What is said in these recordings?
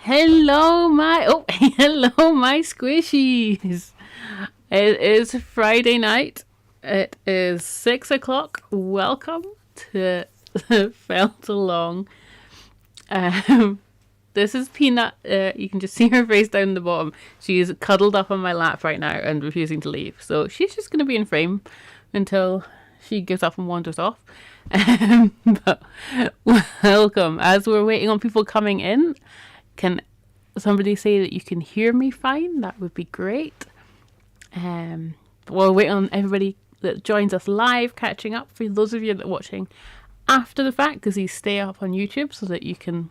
Hello my squishies. It is Friday night. It is 6 o'clock. Welcome to Felt Along. This is Peanut. You can just see her face down the bottom. She's cuddled up on my lap right now and refusing to leave. So she's just going to be in frame until she gives up and wanders off. But welcome. As we're waiting on people coming in, can somebody say that you can hear me fine? That would be great. We'll wait on everybody that joins us live, catching up. For those of you that are watching after the fact, because you stay up on YouTube so that you can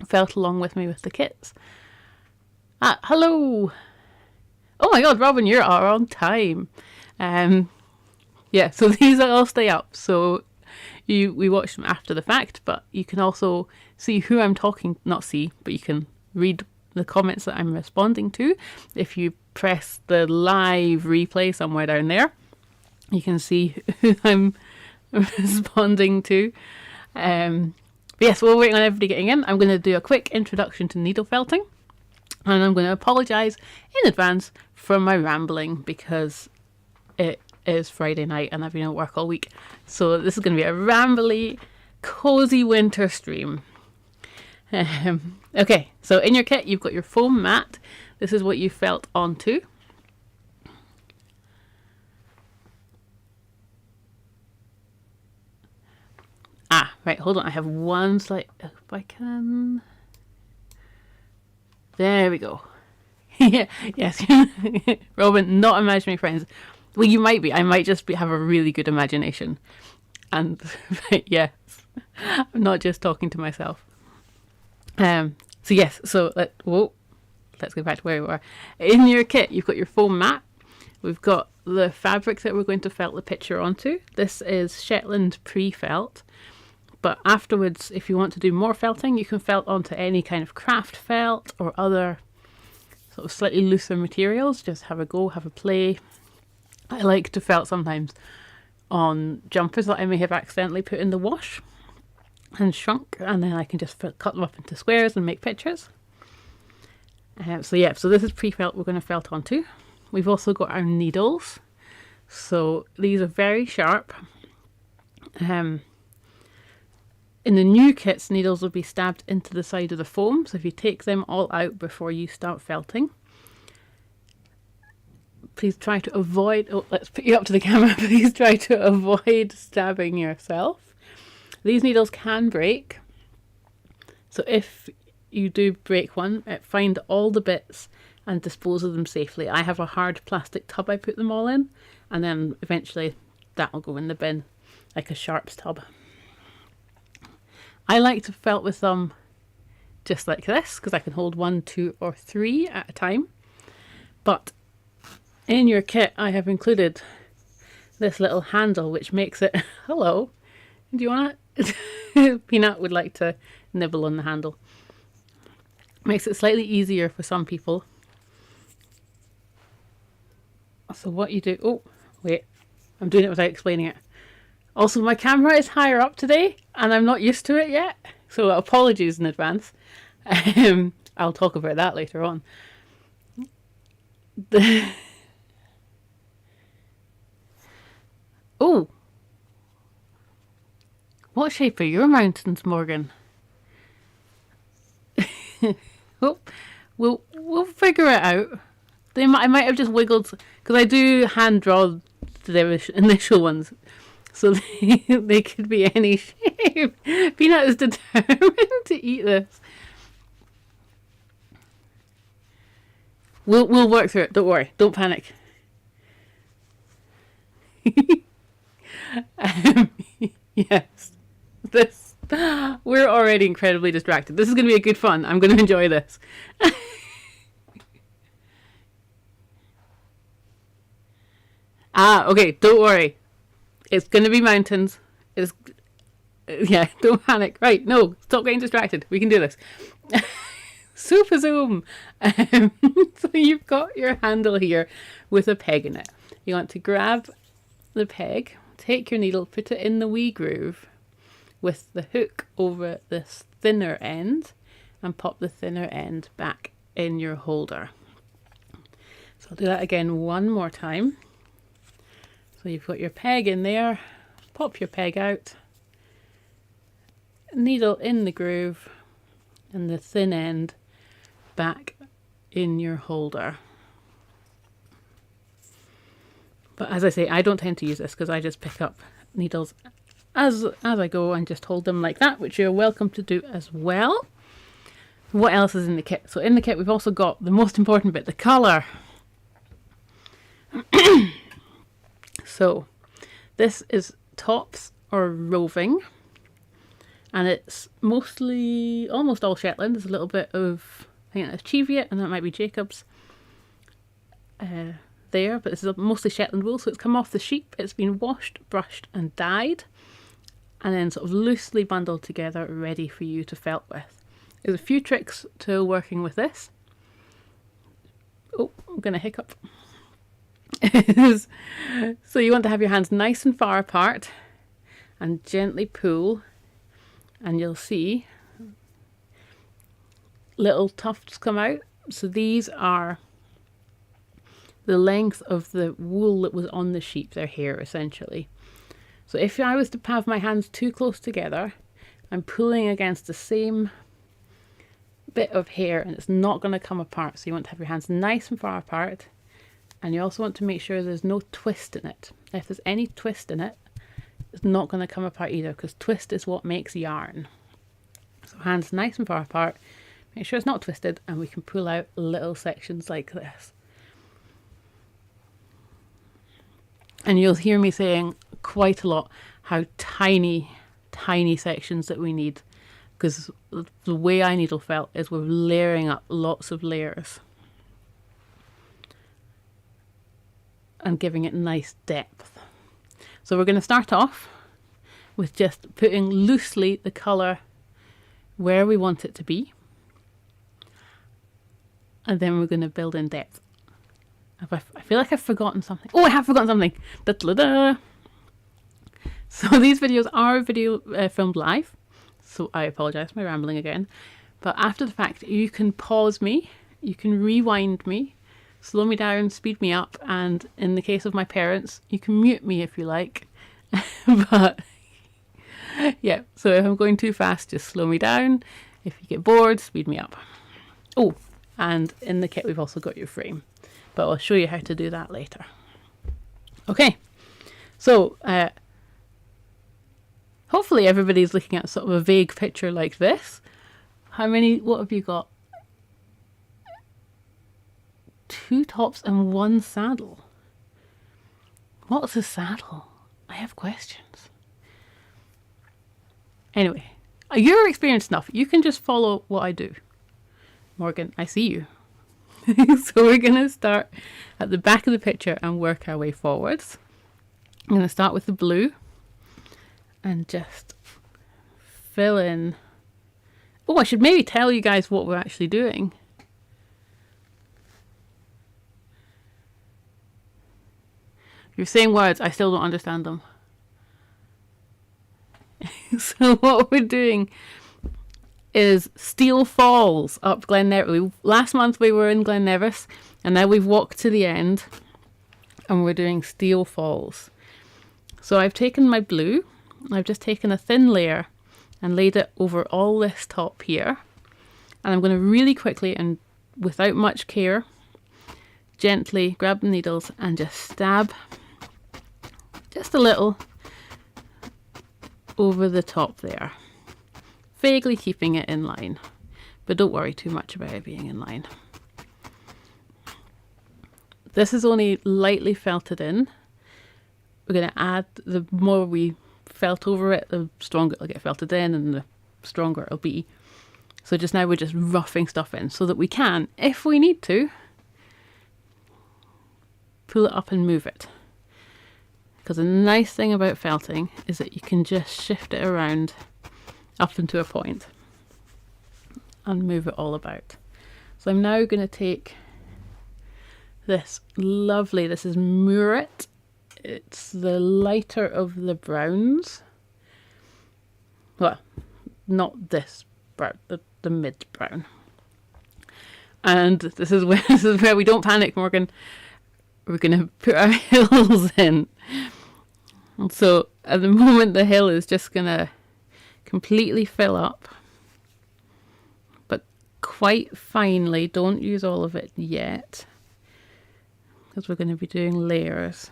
felt along with me with the kits. Hello. Oh my God, Robin, you are on time. Yeah, so these all stay up. So we watch them after the fact, but you can also see who I'm talking, not see, but you can read the comments that I'm responding to. If you press the live replay somewhere down there, you can see who I'm responding to. But yes, we're waiting on everybody getting in. I'm going to do a quick introduction to needle felting, and I'm going to apologise in advance for my rambling because it is Friday night and I've been at work all week. So this is going to be a rambly, cozy winter stream. Okay, so in your kit you've got your foam mat. This is what you felt onto. Right, hold on. I have one slight, if I can. There we go. Yeah, yes. Robin, not imaginary friends. Well, you might be. I might just have a really good imagination. And yes, I'm not just talking to myself. So yes, so let's go back to where we were. In your kit, you've got your foam mat. We've got the fabric that we're going to felt the picture onto. This is Shetland pre-felt. But afterwards, if you want to do more felting, you can felt onto any kind of craft felt or other sort of slightly looser materials. Just have a go, have a play. I like to felt sometimes on jumpers that I may have accidentally put in the wash and shrunk, and then I can just cut them up into squares and make pictures. So this is pre-felt we're going to felt onto. We've also got our needles. So these are very sharp. In the new kits, needles will be stabbed into the side of the foam. So if you take them all out before you start felting, please try to avoid, let's put you up to the camera, please try to avoid stabbing yourself. These needles can break. So if you do break one, find all the bits and dispose of them safely. I have a hard plastic tub I put them all in, and then eventually that will go in the bin, like a sharps tub. I like to felt with them just like this because I can hold 1, 2 or 3 at a time. But in your kit I have included this little handle which makes it, hello, do you want it? Peanut would like to nibble on the handle. Makes it slightly easier for some people. So what you do, oh wait, I'm doing it without explaining it. Also, my camera is higher up today and I'm not used to it yet, so apologies in advance. I'll talk about that later on. Oh, what shape are your mountains, Morgan? Oh, we'll figure it out. I might have just wiggled because I do hand draw the initial ones. So they could be any shape. Peanut is determined to eat this. We'll work through it. Don't worry. Don't panic. Yes. We're already incredibly distracted. This is going to be a good fun. I'm going to enjoy this. Okay. Don't worry. It's going to be mountains. Don't panic. Right, no, stop getting distracted. We can do this. Super zoom. So you've got your handle here with a peg in it. You want to grab the peg, take your needle, put it in the wee groove with the hook over this thinner end, and pop the thinner end back in your holder. So I'll do that again one more time. So you've got your peg in there, pop your peg out, needle in the groove, and the thin end back in your holder. But as I say, I don't tend to use this because I just pick up needles as I go and just hold them like that, which you're welcome to do as well. What else is in the kit? So in the kit we've also got the most important bit, the colour. So this is Tops or Roving, and it's mostly, almost all Shetland. There's a little bit of, I think that's Cheviot, and that might be Jacob's there, but this is mostly Shetland wool, so it's come off the sheep. It's been washed, brushed and dyed, and then sort of loosely bundled together, ready for you to felt with. There's a few tricks to working with this. Oh, I'm going to hiccup. So you want to have your hands nice and far apart and gently pull, and you'll see little tufts come out. So these are the length of the wool that was on the sheep, their hair essentially. So if I was to have my hands too close together, I'm pulling against the same bit of hair and it's not going to come apart. So you want to have your hands nice and far apart, and you also want to make sure there's no twist in it. If there's any twist in it, it's not going to come apart either, because twist is what makes yarn. So hands nice and far apart, make sure it's not twisted, and we can pull out little sections like this. And you'll hear me saying quite a lot how tiny sections that we need, because the way I needle felt is we're layering up lots of layers and giving it nice depth. So we're going to start off with just putting loosely the colour where we want it to be, and then we're going to build in depth. I feel like I've forgotten something. Oh, I have forgotten something. Da-da-da. So these videos are filmed live, so I apologise for my rambling again. But after the fact, you can pause me, you can rewind me, slow me down, speed me up, and in the case of my parents, you can mute me if you like. But yeah, so if I'm going too fast, just slow me down. If you get bored, speed me up. Oh, and in the kit we've also got your frame, but I'll show you how to do that later. Okay, so hopefully everybody's looking at sort of a vague picture like this. What have you got? 2 tops and 1 saddle. What's a saddle? I have questions. Anyway, you're experienced enough. You can just follow what I do. Morgan, I see you. So we're going to start at the back of the picture and work our way forwards. I'm going to start with the blue and just fill in. Oh, I should maybe tell you guys what we're actually doing. You're saying words, I still don't understand them. So what we're doing is Steall Falls up Glen Nevis. Last month we were in Glen Nevis, and now we've walked to the end and we're doing Steall Falls. So I've taken my blue, I've just taken a thin layer and laid it over all this top here, and I'm going to really quickly and without much care gently grab the needles and just stab just a little over the top there, vaguely keeping it in line, but don't worry too much about it being in line. This is only lightly felted in. We're going to add, the more we felt over it, the stronger it'll get felted in and the stronger it'll be. So just now we're just roughing stuff in so that we can, if we need to, pull it up and move it. Because the nice thing about felting is that you can just shift it around up into a point and move it all about. So I'm now going to take this lovely, this is Moorit. It's the lighter of the browns. Well, not this brown, the mid brown. And this is where we don't panic, Morgan. We're going to put our hills in. And so at the moment the hill is just going to completely fill up, but quite finely. Don't use all of it yet, because we're going to be doing layers.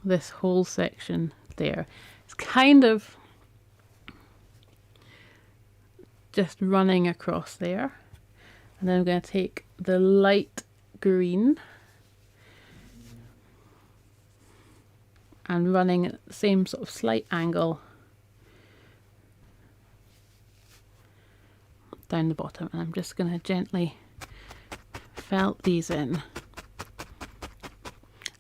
This whole section there. It's kind of just running across there. And then I'm going to take the light green and running at the same sort of slight angle down the bottom. And I'm just going to gently felt these in.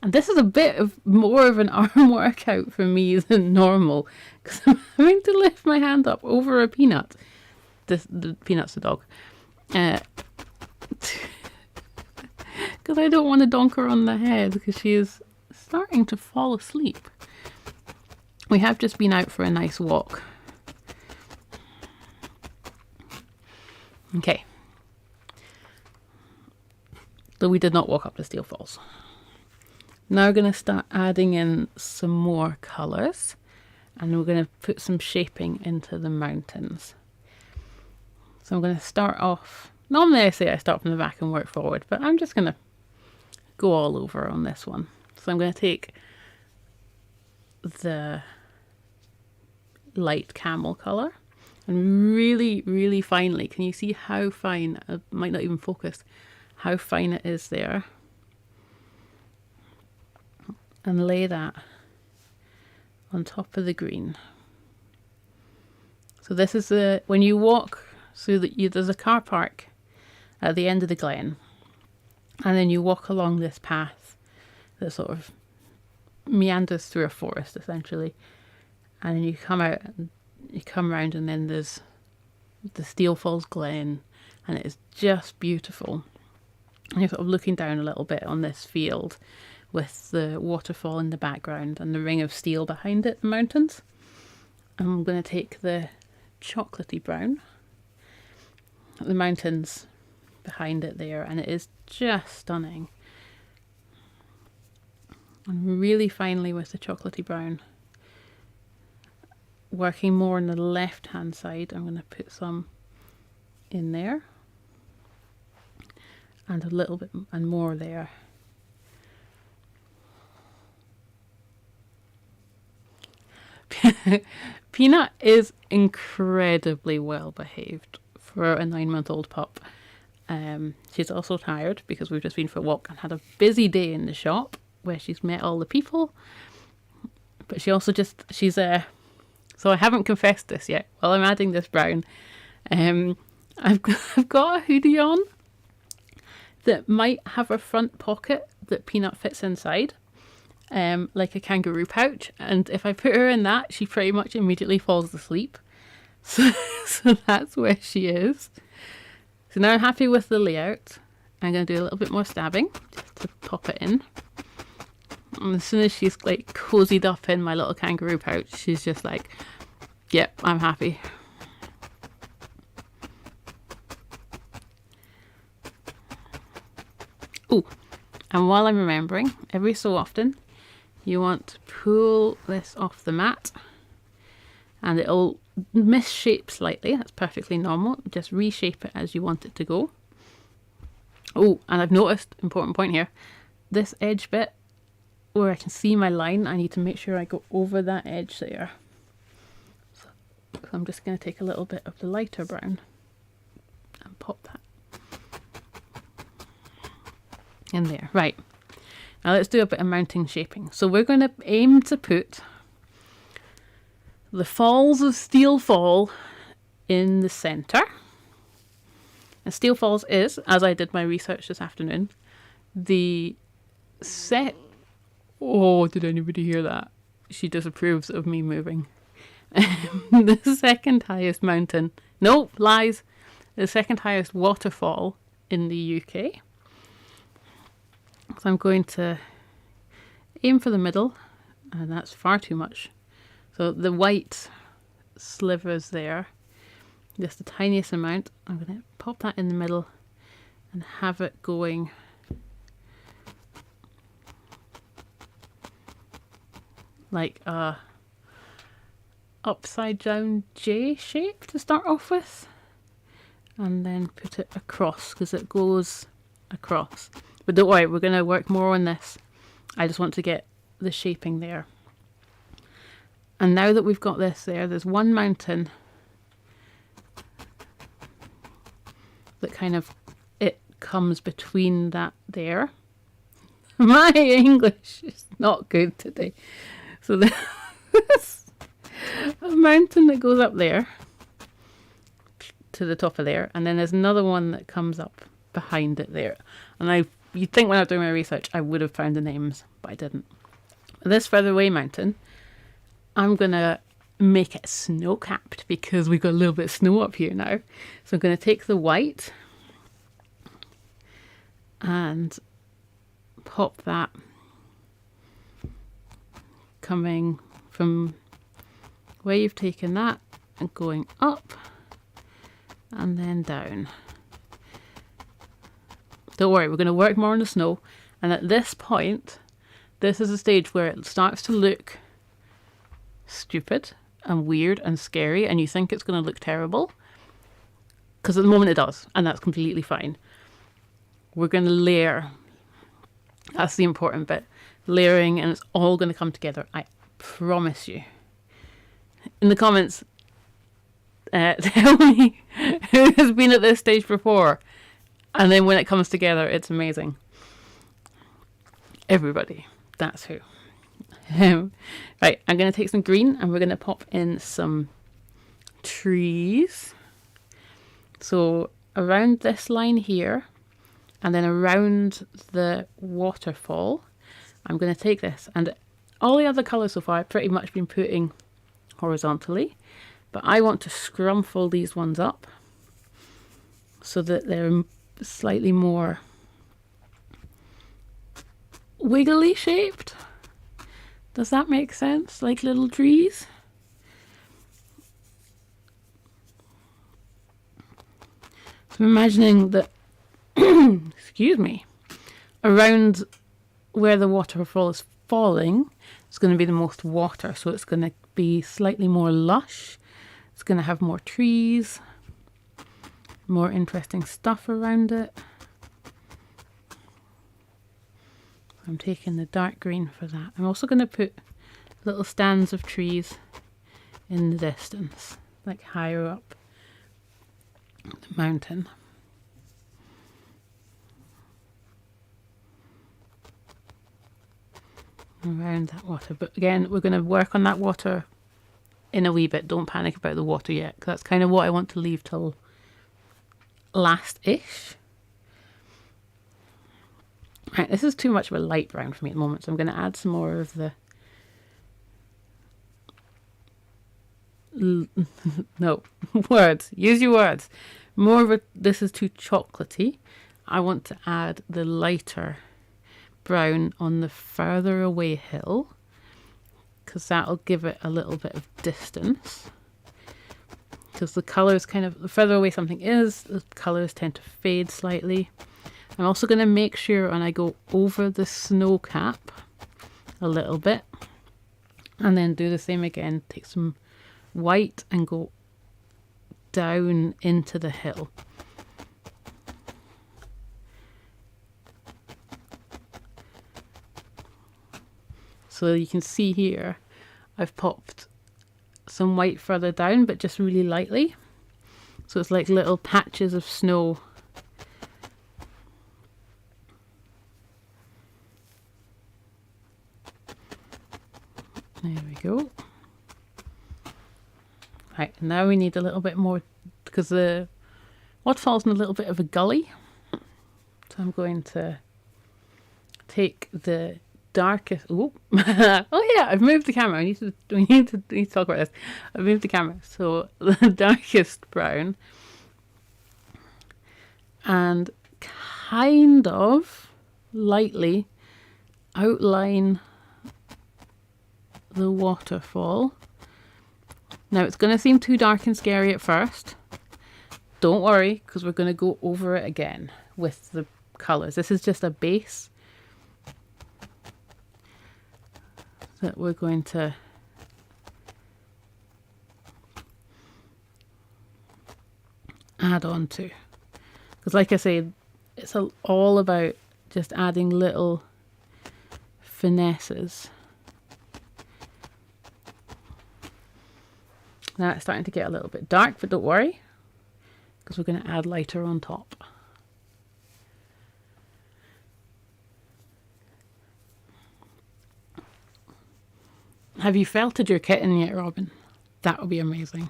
And this is a bit of more of an arm workout for me than normal, because I'm having to lift my hand up over a peanut. The peanut's the dog. Because I don't want to donk her on the head, because she is starting to fall asleep. We have just been out for a nice walk. Okay. So we did not walk up the Steall Falls. Now we're going to start adding in some more colours, and we're going to put some shaping into the mountains. So I'm going to start off, normally I say I start from the back and work forward, but I'm just going to go all over on this one. So I'm going to take the light camel colour and really, really finely, can you see how fine, I might not even focus, how fine it is there, and lay that on top of the green. So this is when you walk through there's a car park at the end of the glen, and then you walk along this path that sort of meanders through a forest essentially, and then you come out and you come round, and then there's the Steall Falls Glen, and it is just beautiful. And you're sort of looking down a little bit on this field with the waterfall in the background and the ring of steel behind it, the mountains. And I'm going to take the chocolatey brown, the mountains behind it there, and it is just stunning. And really finely with the chocolatey brown, working more on the left hand side. I'm going to put some in there and a little bit and more there. Peanut is incredibly well behaved for a 9-month-old pup. She's also tired because we've just been for a walk and had a busy day in the shop where she's met all the people. But she also she's so I haven't confessed this yet. While I'm adding this brown, I've got a hoodie on that might have a front pocket that Peanut fits inside. Like a kangaroo pouch, and if I put her in that, she pretty much immediately falls asleep. So that's where she is. So now I'm happy with the layout. I'm going to do a little bit more stabbing just to pop it in. And as soon as she's like cozied up in my little kangaroo pouch, she's just like, yep, I'm happy. Oh, and while I'm remembering, every so often, you want to pull this off the mat and it'll misshape slightly. That's perfectly normal. Just reshape it as you want it to go. Oh, and I've noticed, important point here, this edge bit where I can see my line, I need to make sure I go over that edge there. So I'm just going to take a little bit of the lighter brown and pop that in there. Right. Now let's do a bit of mounting shaping. So we're going to aim to put the Falls of Steall Fall in the centre. And Steall Falls is, as I did my research this afternoon, the oh, did anybody hear that? She disapproves of me moving. The second highest mountain, no, lies, the second highest waterfall in the UK. So I'm going to aim for the middle, and that's far too much. So the white slivers there just the tiniest amount. I'm going to pop that in the middle and have it going like a upside down J shape to start off with, and then put it across because it goes across. But don't worry, we're going to work more on this. I just want to get the shaping there. And now that we've got this there, there's one mountain that kind of, it comes between that there. My English is not good today. So there's a mountain that goes up there to the top of there, and then there's another one that comes up behind it there. And you'd think when I was doing my research I would have found the names, but I didn't. This further away mountain, I'm going to make it snow-capped because we've got a little bit of snow up here now. So I'm going to take the white and pop that coming from where you've taken that and going up and then down. Don't worry, we're going to work more on the snow, and at this point, this is a stage where it starts to look stupid and weird and scary, and you think it's going to look terrible, because at the moment it does, and that's completely fine. We're going to layer. That's the important bit. Layering, and it's all going to come together, I promise you. In the comments, tell me who has been at this stage before, and then when it comes together, it's amazing. Everybody, that's who. Right, I'm going to take some green and we're going to pop in some trees. So around this line here, and then around the waterfall, I'm going to take this, and all the other colours so far I've pretty much been putting horizontally, but I want to scrumple these ones up so that they're slightly more wiggly shaped. Does that make sense? Like little trees? So I'm imagining that, excuse me, around where the waterfall is falling, it's going to be the most water. So it's going to be slightly more lush. It's going to have more trees, more interesting stuff around it. I'm taking the dark green for that. I'm also going to put little stands of trees in the distance, like higher up the mountain. Around that water. But again, we're going to work on that water in a wee bit. Don't panic about the water yet, because that's kind of what I want to leave till last-ish. Right, this is too much of a light brown for me at the moment, so I'm going to add some more of the... no, words. Use your words. More of a... This is too chocolatey. I want to add the lighter brown on the further away hill, because that'll give it a little bit of distance. Because the colours kind of... The further away something is, the colours tend to fade slightly. I'm also going to make sure when I go over the snow cap a little bit, and then do the same again, take some white and go down into the hill. So you can see here, I've popped some white further down, but just really lightly. So it's like little patches of snow. There we go. Right, now we need a little bit more, because the waterfall's in a little bit of a gully. So I'm going to take the darkest... Oh, oh yeah, I've moved the camera. We need to talk about this. I've moved the camera. So the darkest brown, and kind of lightly outline the waterfall. Now it's going to seem too dark and scary at first, don't worry, because we're going to go over it again with the colours. This is just a base that we're going to add on to. Because like I say, it's all about just adding little finesses. Now it's starting to get a little bit dark, but don't worry, because we're going to add lighter on top. Have you felted your kitten yet, Robin? That would be amazing.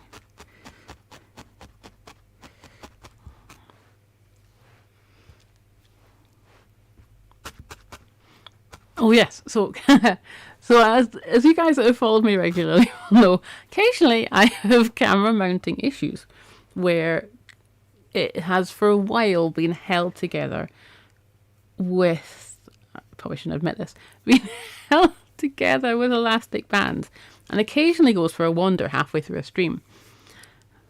Oh yes, so so as you guys that have followed me regularly know, occasionally I have camera mounting issues where it has for a while been held together with, I probably shouldn't admit this, been held together with elastic bands, and occasionally goes for a wander halfway through a stream.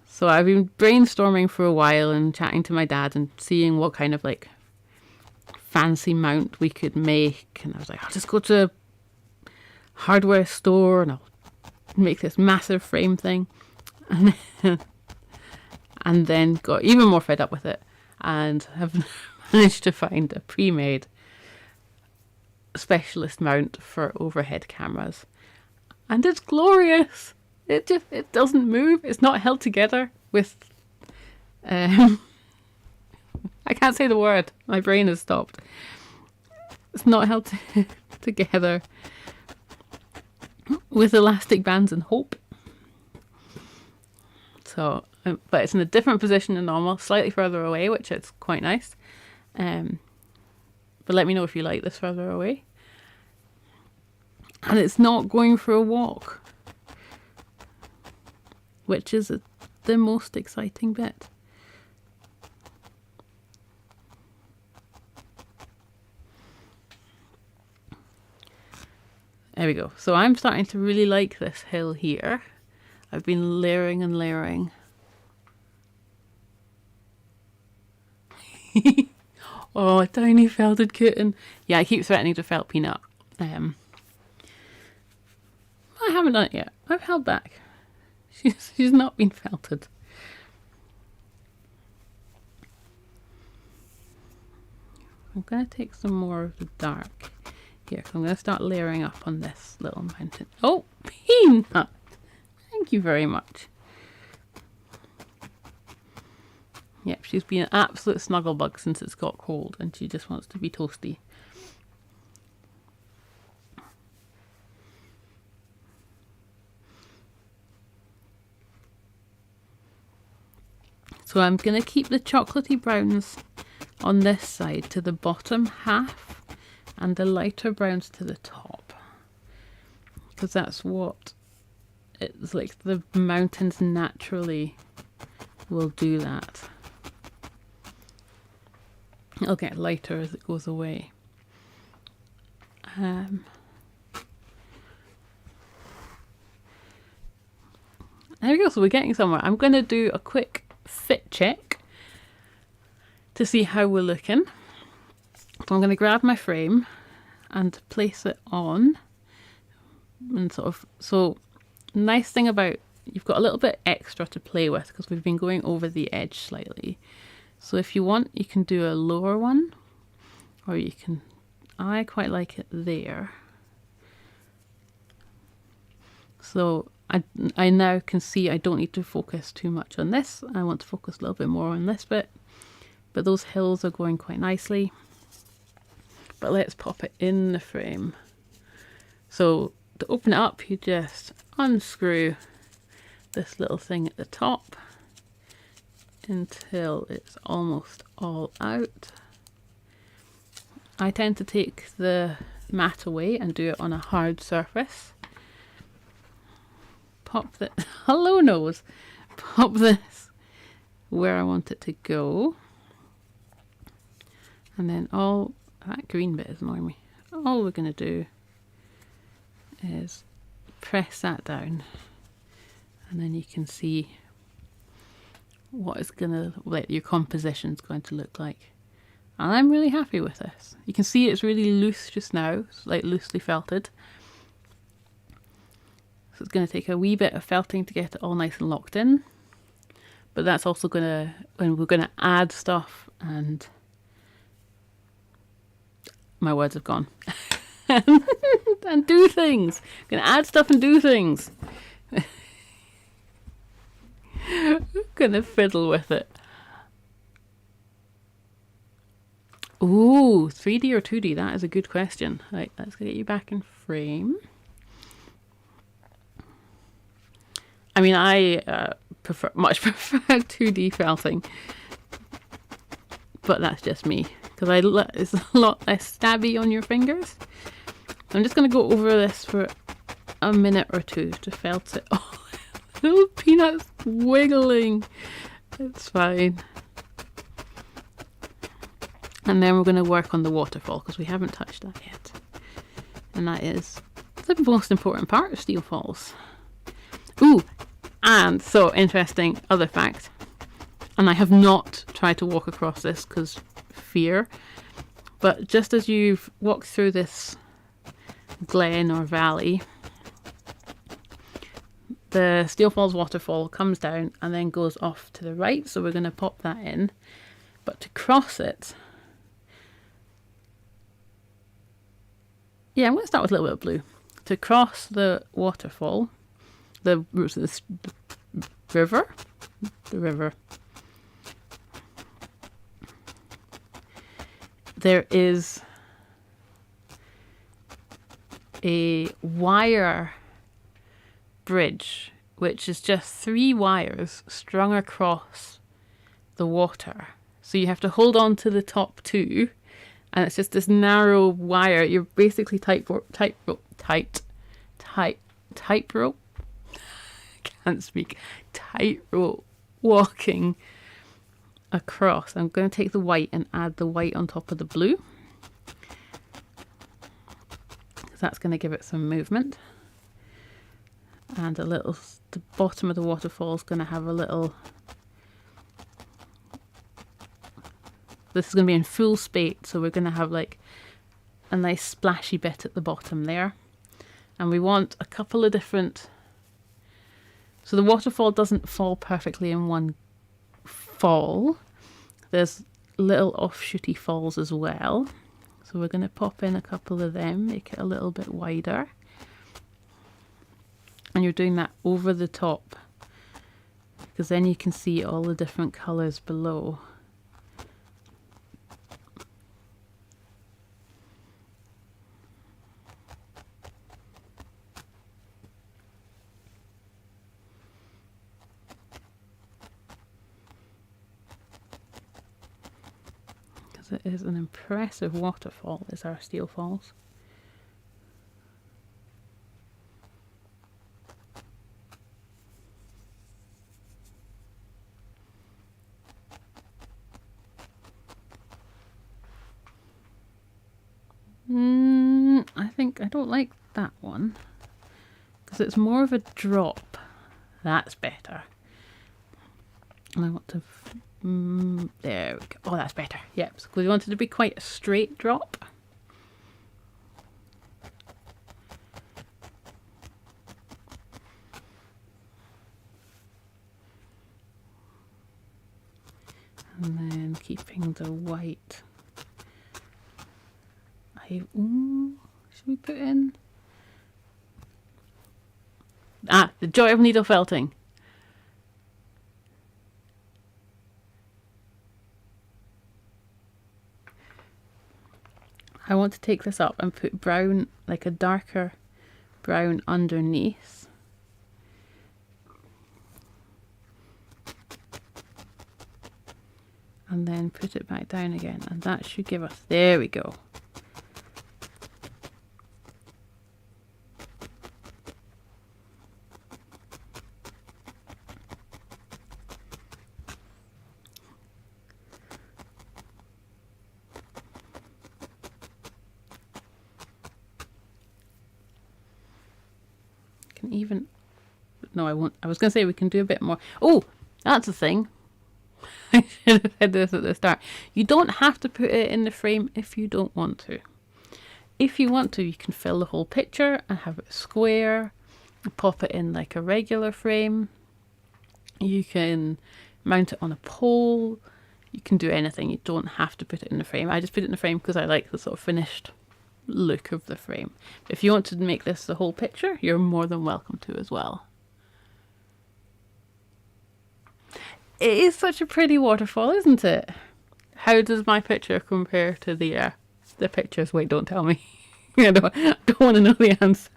So I've been brainstorming for a while and chatting to my dad and seeing what kind of like fancy mount we could make, and I was like, I'll just go to a hardware store and I'll make this massive frame thing, and then got even more fed up with it and have managed to find a pre-made specialist mount for overhead cameras, and it's glorious. It doesn't move. It's not held together with I can't say the word. My brain has stopped. It's not held together with elastic bands and hope. So, but it's in a different position than normal, slightly further away, which is quite nice. But let me know if you like this further away. And it's not going for a walk, which is the most exciting bit. There we go. So I'm starting to really like this hill here. I've been layering and layering. Oh, a tiny felted kitten. Yeah, I keep threatening to felt Peanut. I haven't done it yet. I've held back. She's not been felted. I'm going to take some more of the dark here. So I'm going to start layering up on this little mountain. Oh, Peanut! Thank you very much. Yep, she's been an absolute snuggle bug since it's got cold, and she just wants to be toasty. So I'm going to keep the chocolatey browns on this side to the bottom half and the lighter browns to the top, because that's what it's like. The mountains naturally will do that. It'll get lighter as it goes away. There we go, so we're getting somewhere. I'm going to do a quick fit check to see how we're looking. So I'm going to grab my frame and place it on, and sort of, so nice thing about, you've got a little bit extra to play with because we've been going over the edge slightly. So if you want, you can do a lower one, or you can, I quite like it there. So I now can see I don't need to focus too much on this. I want to focus a little bit more on this bit. But those hills are going quite nicely. But let's pop it in the frame. So to open it up, you just unscrew this little thing at the top until it's almost all out. I tend to take the mat away and do it on a hard surface. Pop the hello nose. Pop this where I want it to go, and then all that green bit is annoying me. All we're going to do is press that down, and then you can see what it's gonna, like, your composition's going to look like. And I'm really happy with this. You can see it's really loose just now. It's like loosely felted. So it's going to take a wee bit of felting to get it all nice and locked in. But that's also going to, when we're going to add stuff, and my words have gone. And do things. Going to add stuff and do things. Going to fiddle with it. Ooh, 3D or 2D? That is a good question. Right, let's get you back in frame. I mean, I much prefer 2D felting, but that's just me, because it's a lot less stabby on your fingers. I'm just going to go over this for a minute or two to felt it. Oh, little peanuts wiggling. It's fine. And then we're going to work on the waterfall, because we haven't touched that yet. And that is the most important part of Steall Falls. Ooh, and so interesting other fact. And I have not tried to walk across this because fear. But just as you've walked through this glen or valley, the Steall Falls waterfall comes down and then goes off to the right. So we're going to pop that in. But to cross it, yeah, I'm going to start with a little bit of blue. To cross the waterfall, the river, there is a wire bridge, which is just 3 wires strung across the water. So you have to hold on to the top 2. And it's just this narrow wire. You're basically tightrope. Can't speak. Tightrope walking across. I'm going to take the white and add the white on top of the blue, because that's going to give it some movement. And a little. The bottom of the waterfall is going to have a little. This is going to be in full spate, so we're going to have like a nice splashy bit at the bottom there. And we want a couple of different... So the waterfall doesn't fall perfectly in one fall. There's little offshooty falls as well. So we're going to pop in a couple of them, make it a little bit wider. And you're doing that over the top, because then you can see all the different colours below. It is an impressive waterfall, is our Steall Falls. I think I don't like that one, because it's more of a drop. That's better. And I want to... there we go. Oh, that's better. Yep. So we wanted to be quite a straight drop. And then keeping the white. Should we put in? The joy of needle felting. I want to take this up and put brown, like a darker brown underneath. And then put it back down again. And that should give us, there we go. Even, no, I won't. I was going to say we can do a bit more. Oh, that's the thing. I should have said this at the start. You don't have to put it in the frame if you don't want to. If you want to, you can fill the whole picture and have it square, pop it in like a regular frame. You can mount it on a pole. You can do anything. You don't have to put it in the frame. I just put it in the frame because I like the sort of finished look of the frame. If you want to make this the whole picture, you're more than welcome to as well. It is such a pretty waterfall, isn't it? How does my picture compare to the pictures? Wait, don't tell me. I don't want to know the answer.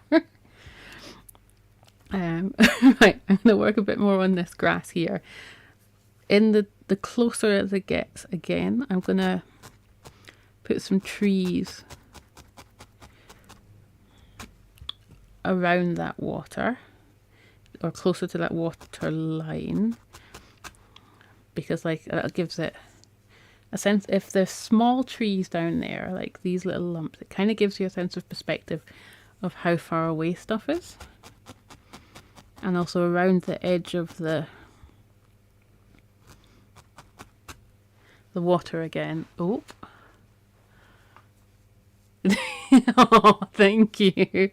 Right, I'm going to work a bit more on this grass here. In the closer as it gets, again, I'm going to put some trees around that water, or closer to that water line, because like that gives it a sense. If there's small trees down there, like these little lumps, it kind of gives you a sense of perspective of how far away stuff is. And also around the edge of the water again. Oh. Oh, thank you.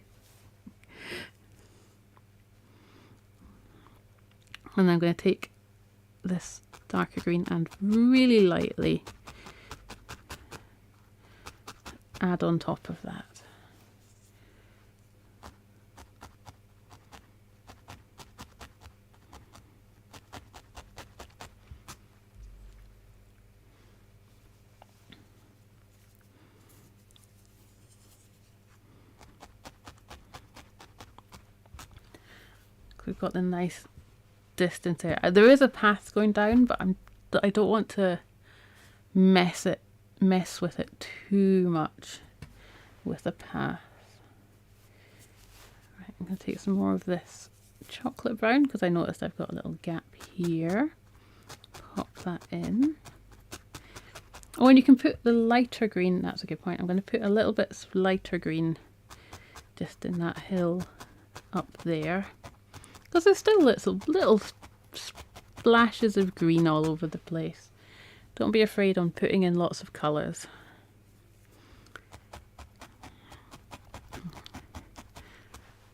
And I'm going to take this darker green and really lightly add on top of that. We've got the nice distance there. There is a path going down, but I don't want to mess with it too much with the path. Right, I'm going to take some more of this chocolate brown because I noticed I've got a little gap here. Pop that in. Oh, and you can put the lighter green. That's a good point. I'm going to put a little bit lighter green just in that hill up there, because there's still little splashes of green all over the place. Don't be afraid on putting in lots of colours.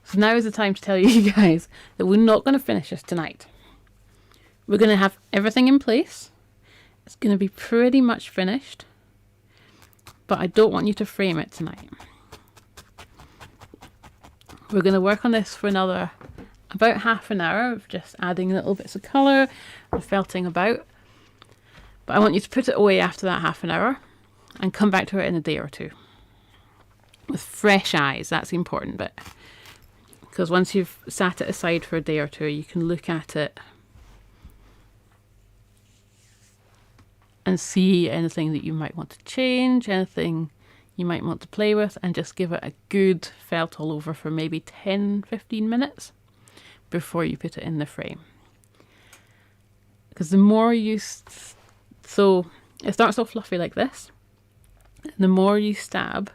So now is the time to tell you guys that we're not going to finish this tonight. We're going to have everything in place. It's going to be pretty much finished, but I don't want you to frame it tonight. We're going to work on this for another about half an hour of just adding little bits of colour and felting about. But I want you to put it away after that half an hour and come back to it in a day or two. With fresh eyes, that's the important bit. Because once you've sat it aside for a day or two, you can look at it and see anything that you might want to change, anything you might want to play with, and just give it a good felt all over for maybe 10-15 minutes before you put it in the frame. Because the more you so it starts off fluffy like this, the more you stab,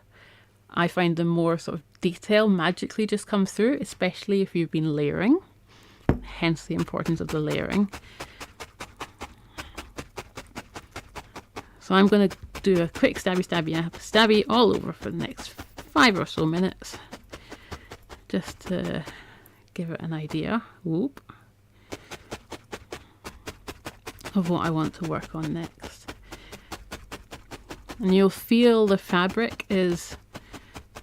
I find the more sort of detail magically just comes through, especially if you've been layering, hence the importance of the layering. So I'm going to do a quick stabby all over for the next 5 or so minutes, just to give it an idea of what I want to work on next. And you'll feel the fabric is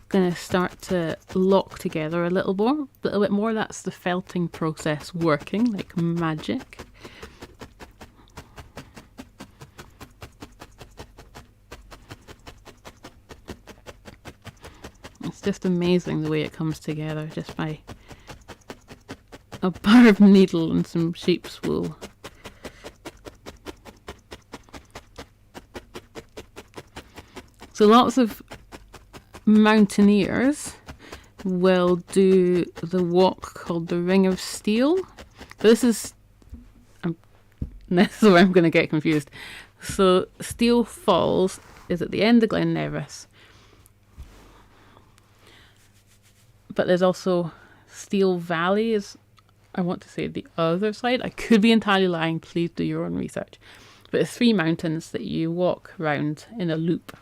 going to start to lock together a little bit more. That's the felting process working like magic. It's just amazing the way it comes together just by a bar of needle and some sheep's wool. So lots of mountaineers will do the walk called the Ring of Steall. This is where I'm going to get confused. So Steall Falls is at the end of Glen Nevis, but there's also Steall Valley is, I want to say, the other side. I could be entirely lying. Please do your own research. but it's 3 mountains that you walk round in a loop.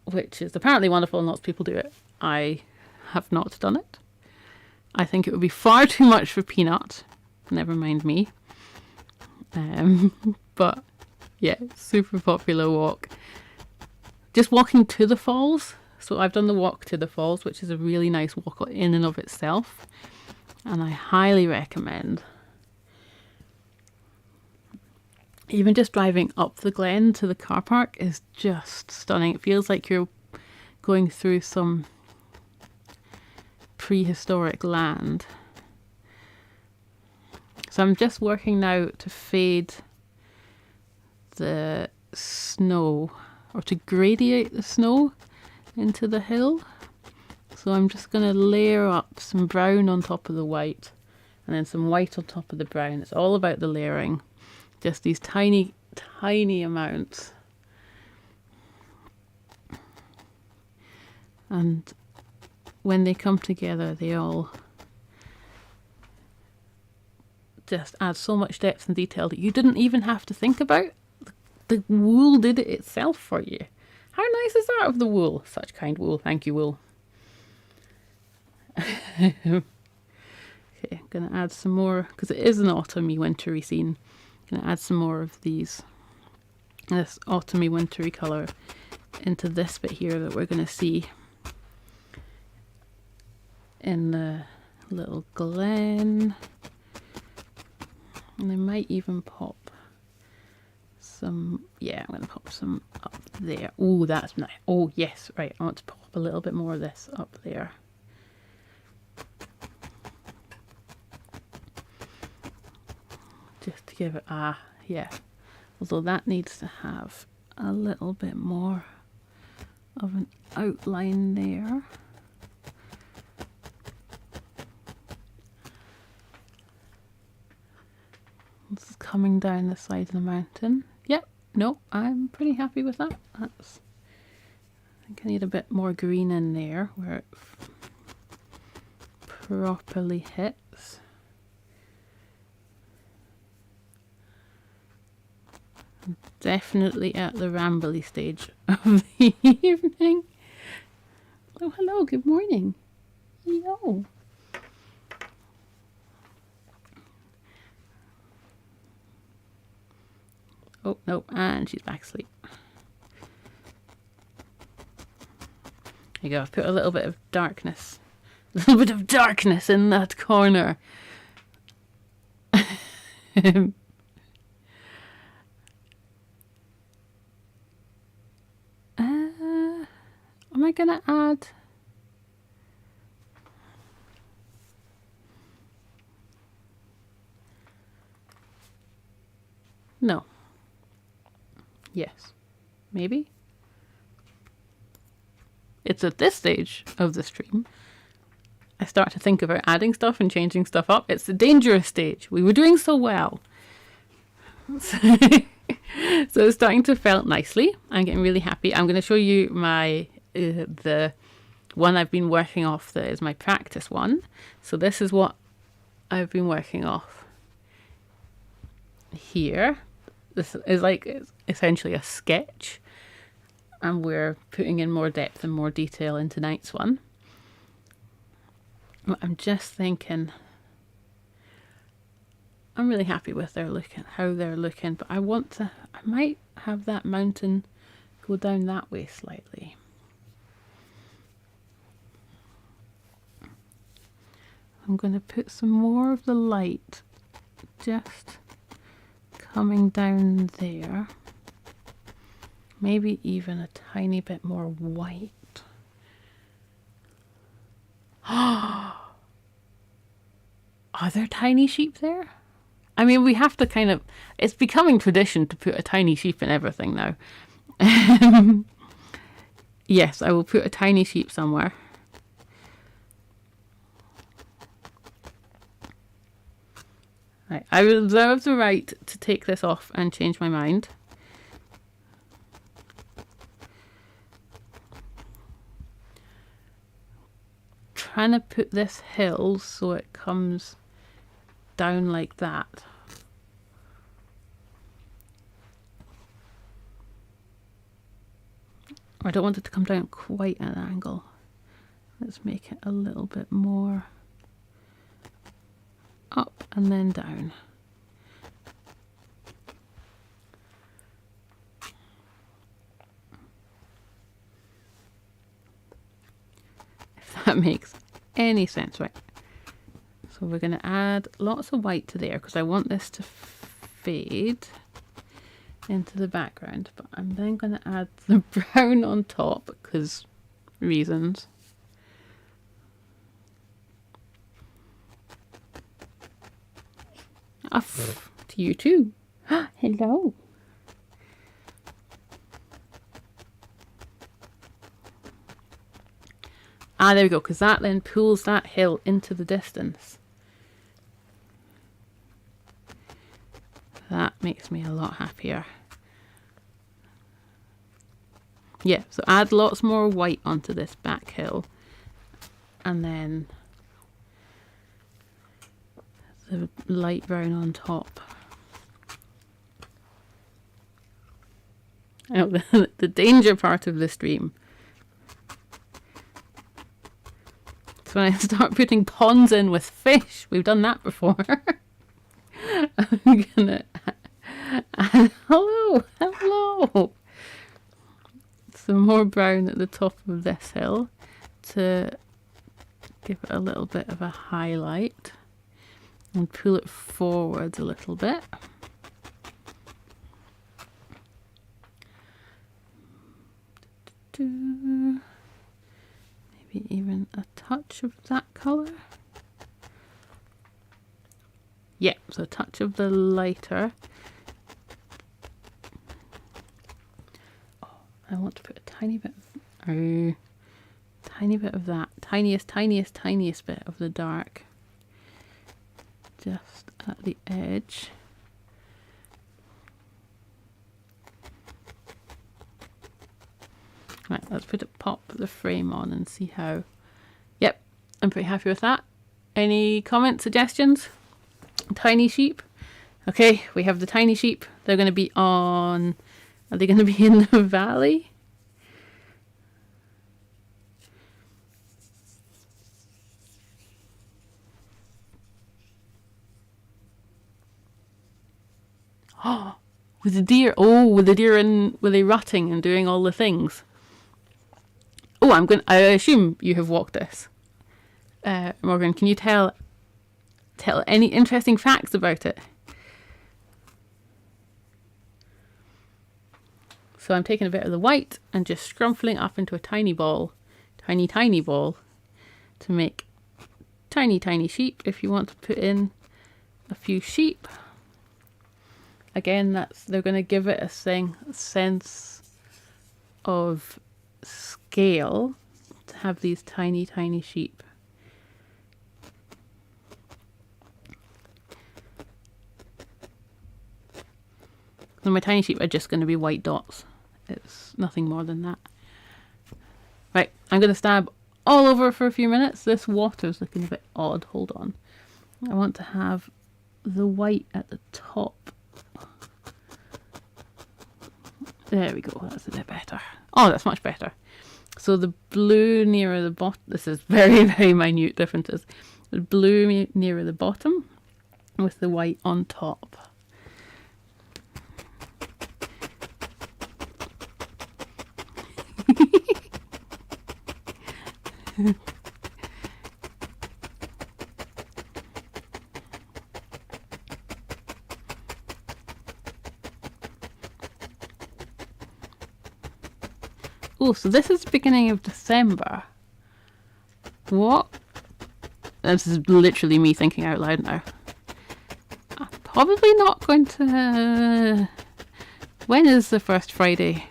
Which is apparently wonderful, and lots of people do it. I have not done it. I think it would be far too much for Peanut. Never mind me. But yeah, super popular walk. Just walking to the falls. So I've done the walk to the falls, which is a really nice walk in and of itself. And I highly recommend. Even just driving up the glen to the car park is just stunning. It feels like you're going through some prehistoric land. So I'm just working now to fade the snow, or to gradiate the snow into the hill. So I'm just going to layer up some brown on top of the white, and then some white on top of the brown. It's all about the layering. Just these tiny, tiny amounts. And when they come together, they all just add so much depth and detail that you didn't even have to think about. The wool did it itself for you. How nice is that of the wool? Such kind wool. Thank you, wool. Okay, I'm going to add some more, because it is an autumny, wintry scene. I'm going to add some more of this autumny, wintry colour into this bit here that we're going to see in the little glen. And I might even pop some, yeah, I'm going to pop some up there. Oh, that's nice. Oh, yes, right. I want to pop a little bit more of this up there. Just to give it yeah. Although that needs to have a little bit more of an outline there. This is coming down the side of the mountain. Yep, no, I'm pretty happy with that. I think I need a bit more green in there where it properly hits. Definitely at the rambly stage of the evening. Oh, hello, good morning. Yo. Oh, no, and she's back asleep. There you go, I've put a little bit of darkness. A little bit of darkness in that corner. Am I going to add... No. Yes. Maybe? It's at this stage of the stream I start to think about adding stuff and changing stuff up. It's the dangerous stage. We were doing so well. So it's starting to felt nicely. I'm getting really happy. I'm going to show you my the one I've been working off that is my practice one. So this is what I've been working off here. This is like essentially a sketch, and we're putting in more depth and more detail into tonight's one. But I'm just thinking, I'm really happy with how they're looking, but I might have that mountain go down that way slightly. I'm going to put some more of the light just coming down there. Maybe even a tiny bit more white. Are there tiny sheep there? I mean, we have to kind of... It's becoming tradition to put a tiny sheep in everything now. Yes, I will put a tiny sheep somewhere. Right, I reserve the right to take this off and change my mind. Trying to put this hill so it comes down like that. I don't want it to come down quite at an angle. Let's make it a little bit more up and then down. If that makes any sense, right? So we're going to add lots of white to there because I want this to fade into the background, but I'm then going to add the brown on top because reasons. Off to you too. Hello. Ah, there we go, because that then pulls that hill into the distance. That makes me a lot happier. Yeah, so add lots more white onto this back hill. And then the light brown on top. Oh, the danger part of the stream. It's when I start putting ponds in with fish. We've done that before. I'm gonna add, hello. Some more brown at the top of this hill to give it a little bit of a highlight and pull it forwards a little bit. Maybe even a touch of that colour. Yeah, so a touch of the lighter. Oh, I want to put a tiny bit of that. Tiniest bit of the dark. Just at the edge. Right, let's pop the frame on and see how. Yep, I'm pretty happy with that. Any comments, suggestions? Tiny sheep. Okay, we have the tiny sheep. They're going to be on. Are they going to be in the valley? Oh, with the deer. Oh, with the deer and were they rutting and doing all the things? Oh, I assume you have walked this. Morgan, can you tell any interesting facts about it? So I'm taking a bit of the white and just scrumpling up into a tiny ball, tiny ball, to make tiny sheep. If you want to put in a few sheep, again, they're going to give it a sense of scale to have these tiny sheep. So my tiny sheep are just going to be white dots. It's nothing more than that. Right, I'm going to stab all over for a few minutes. This water's looking a bit odd. Hold on. I want to have the white at the top. There we go. That's a bit better. Oh, that's much better. So the blue nearer the bottom. This is very minute differences. The blue nearer the bottom with the white on top. Oh, so this is the beginning of December. What? This is literally me thinking out loud now. I'm probably not going to... When is the first Friday?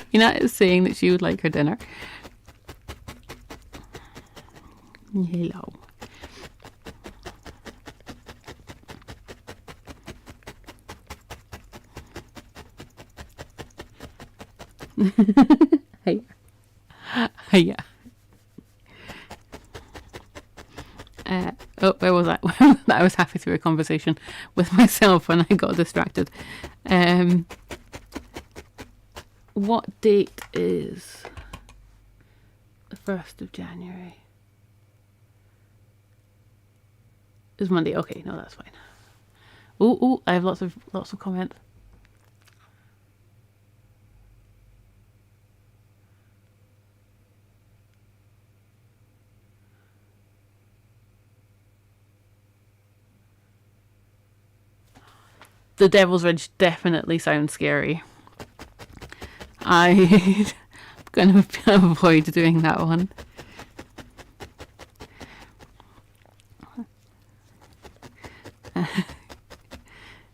Mina is saying that she would like her dinner. Hello. Hiya. Where was that? I was halfway through a conversation with myself when I got distracted. What date is the 1st of January? It's Monday. Okay, no, that's fine. Oh, I have lots of comments. The Devil's Ridge definitely sounds scary. I'm going to avoid doing that one.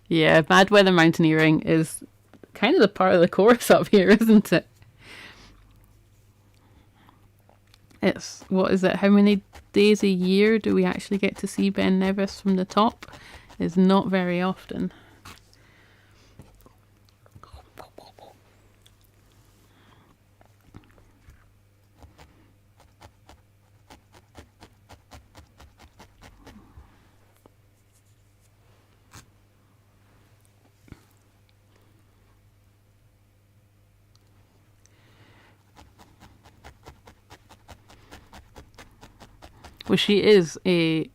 Yeah, bad weather mountaineering is kind of the part of the course up here, isn't it? It's, what is it? How many days a year do we actually get to see Ben Nevis from the top? It's not very often. Well, she is a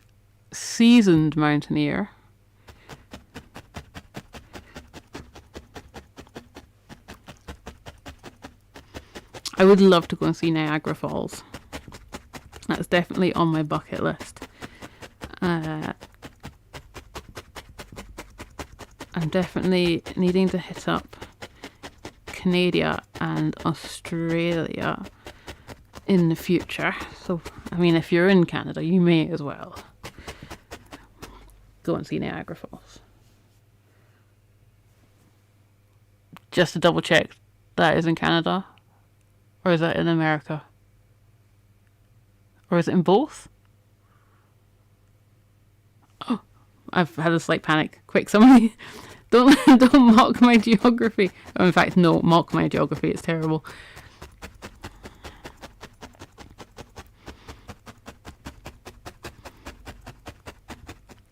seasoned mountaineer. I would love to go and see Niagara Falls. That's definitely on my bucket list. I'm definitely needing to hit up Canada and Australia in the future. So, I mean, if you're in Canada, you may as well go and see Niagara Falls. Just to double check, that is in Canada? Or is that in America? Or is it in both? Oh, I've had a slight panic. Quick, somebody, don't mock my geography. Or in fact, no, mock my geography. It's terrible.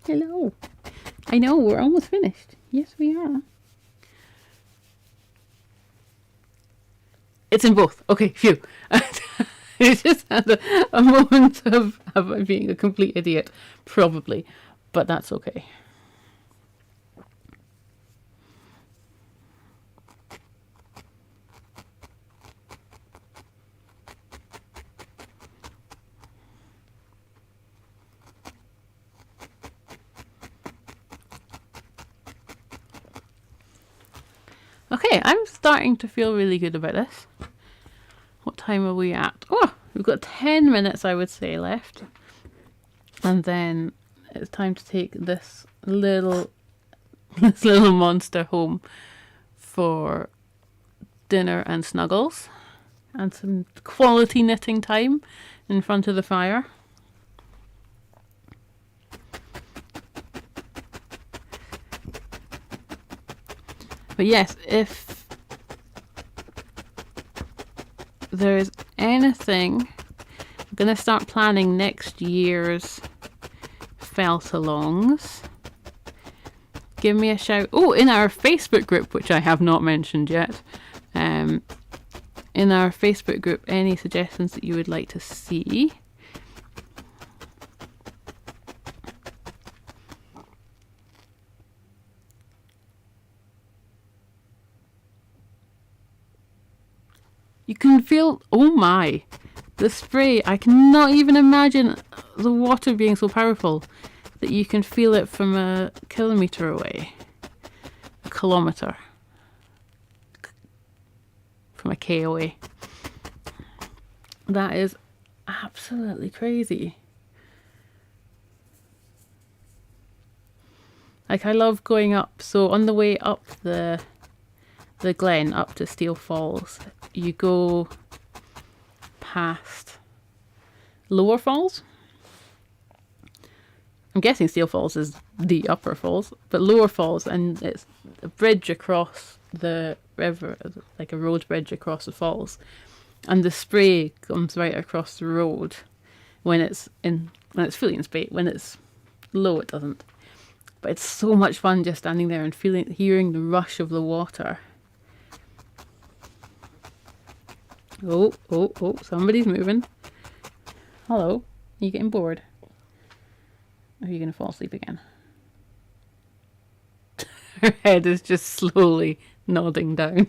Hello. I know, we're almost finished. Yes, we are. It's in both. Okay, phew. I just had a moment of being a complete idiot, probably, but that's okay. Okay, I'm starting to feel really good about this. What time are we at? Oh, we've got 10 minutes, I would say, left. And then it's time to take this little monster home for dinner and snuggles and some quality knitting time in front of the fire. But yes, if there is anything, I'm going to start planning next year's felt-alongs. Give me a shout. Oh, in our Facebook group, which I have not mentioned yet. In our Facebook group, any suggestions that you would like to see. You can feel, oh my, the spray. I cannot even imagine the water being so powerful that you can feel it from a kilometre away. A kilometre. From a K away. That is absolutely crazy. Like, I love going up. So on the way up the glen up to Steall Falls, you go past Lower Falls. I'm guessing Steall Falls is the upper falls, but Lower Falls, and it's a bridge across the river, like a road bridge across the falls, and the spray comes right across the road when it's in when it's fully in space. When it's low, it doesn't. But it's so much fun just standing there and hearing the rush of the water. Oh, oh, oh, somebody's moving. Hello, are you getting bored? Or are you going to fall asleep again? Her head is just slowly nodding down.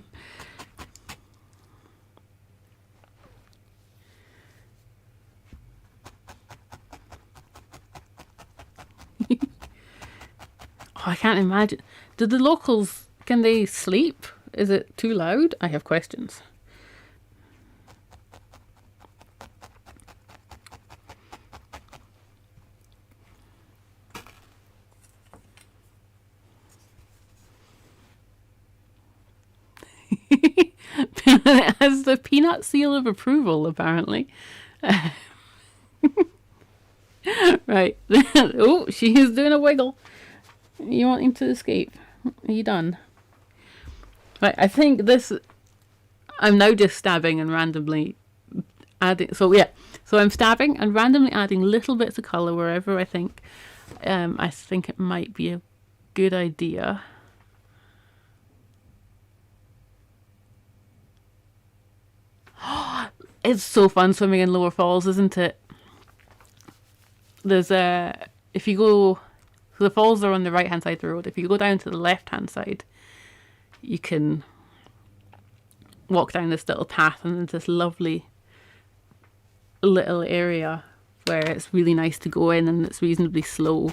Oh, I can't imagine. Do the locals, can they sleep? Is it too loud? I have questions. It has the peanut seal of approval, apparently. Right. Oh, she is doing a wiggle. You want him to escape? Are you done? Right, I think this... I'm now just stabbing and randomly adding... So, yeah. So I'm stabbing and randomly adding little bits of colour wherever I think it might be a good idea. It's so fun swimming in Lower Falls, isn't it? There's if you go... So the falls are on the right-hand side of the road. If you go down to the left-hand side, you can walk down this little path and there's this lovely little area where it's really nice to go in and it's reasonably slow.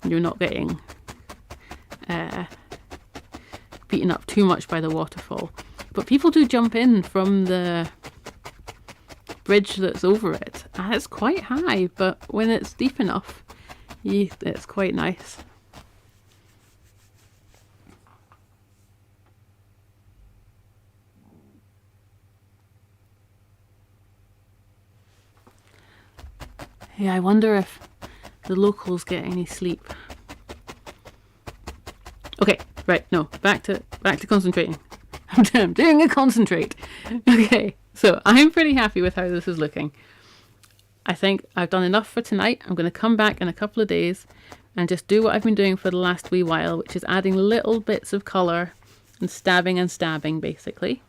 And you're not getting beaten up too much by the waterfall. But people do jump in from the bridge that's over it. And it's quite high, but when it's deep enough, it's quite nice. Yeah, I wonder if the locals get any sleep. Okay, right, no, back to concentrating. I'm doing a concentrate. Okay, so I'm pretty happy with how this is looking. I think I've done enough for tonight. I'm going to come back in a couple of days and just do what I've been doing for the last wee while, which is adding little bits of colour and stabbing basically.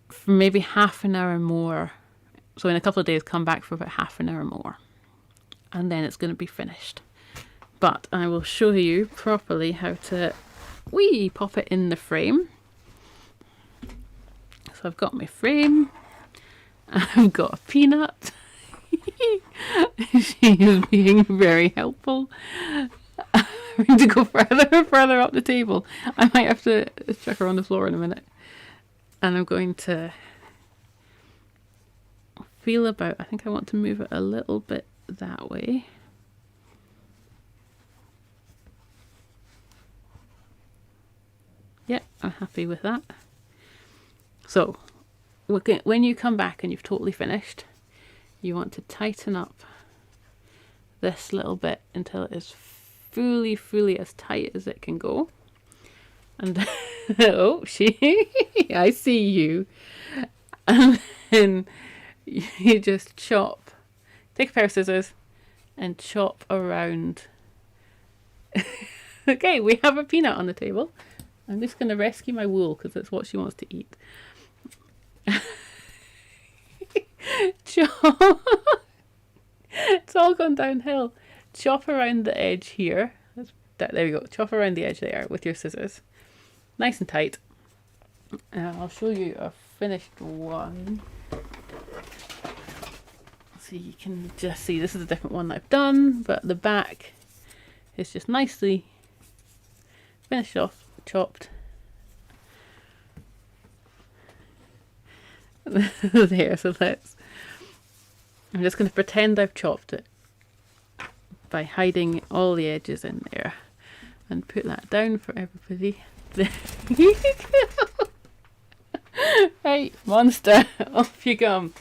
For maybe half an hour more. So in a couple of days, come back for about half an hour more. And then it's going to be finished. But I will show you properly how to pop it in the frame. So I've got my frame, I've got a peanut. She is being very helpful. I'm going to go further and further up the table. I might have to chuck her on the floor in a minute. And I'm going to feel about, I think I want to move it a little bit that way. Yeah, I'm happy with that. So, when you come back and you've totally finished, you want to tighten up this little bit until it is fully as tight as it can go. And oh, I see you. And then you just chop, take a pair of scissors and chop around. Okay, we have a peanut on the table. I'm just going to rescue my wool because it's what she wants to eat. Chop. It's all gone downhill. Chop around the edge here. There we go. Chop around the edge there with your scissors. Nice and tight. I'll show you a finished one. So you can just see this is a different one that I've done, but the back is just nicely finished off, chopped. There, so I'm just going to pretend I've chopped it by hiding all the edges in there and put that down for everybody. There you go. Right, monster, off you come.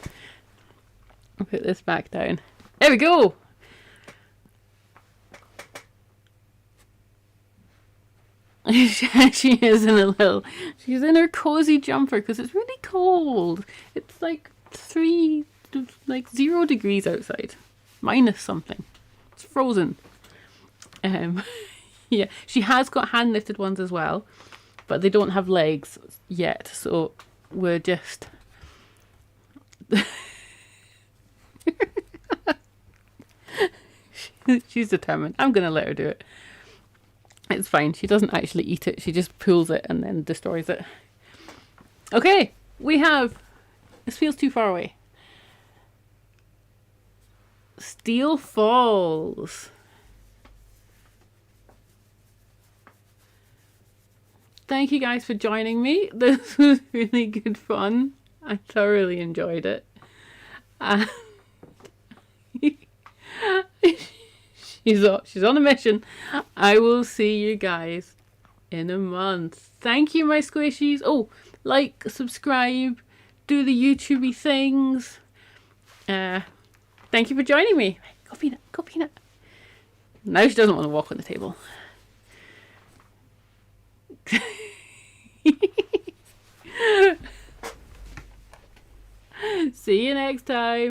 I'll put this back down. There we go. She is she's in her cozy jumper because it's really cold. It's like 3 like 0 degrees outside. Minus something. It's frozen. Yeah, she has got hand lifted ones as well, but they don't have legs yet, so we're just she's determined. I'm gonna let her do it. It's fine. She doesn't actually eat it. She just pulls it and then destroys it. Okay, we have... This feels too far away. Steall Falls. Thank you guys for joining me. This was really good fun. I thoroughly enjoyed it. She's on a mission. I will see you guys in a month. Thank you, my squishies. Oh, like, subscribe, do the YouTubey things. Thank you for joining me. Go Peanut, go Peanut. Now she doesn't want to walk on the table. See you next time.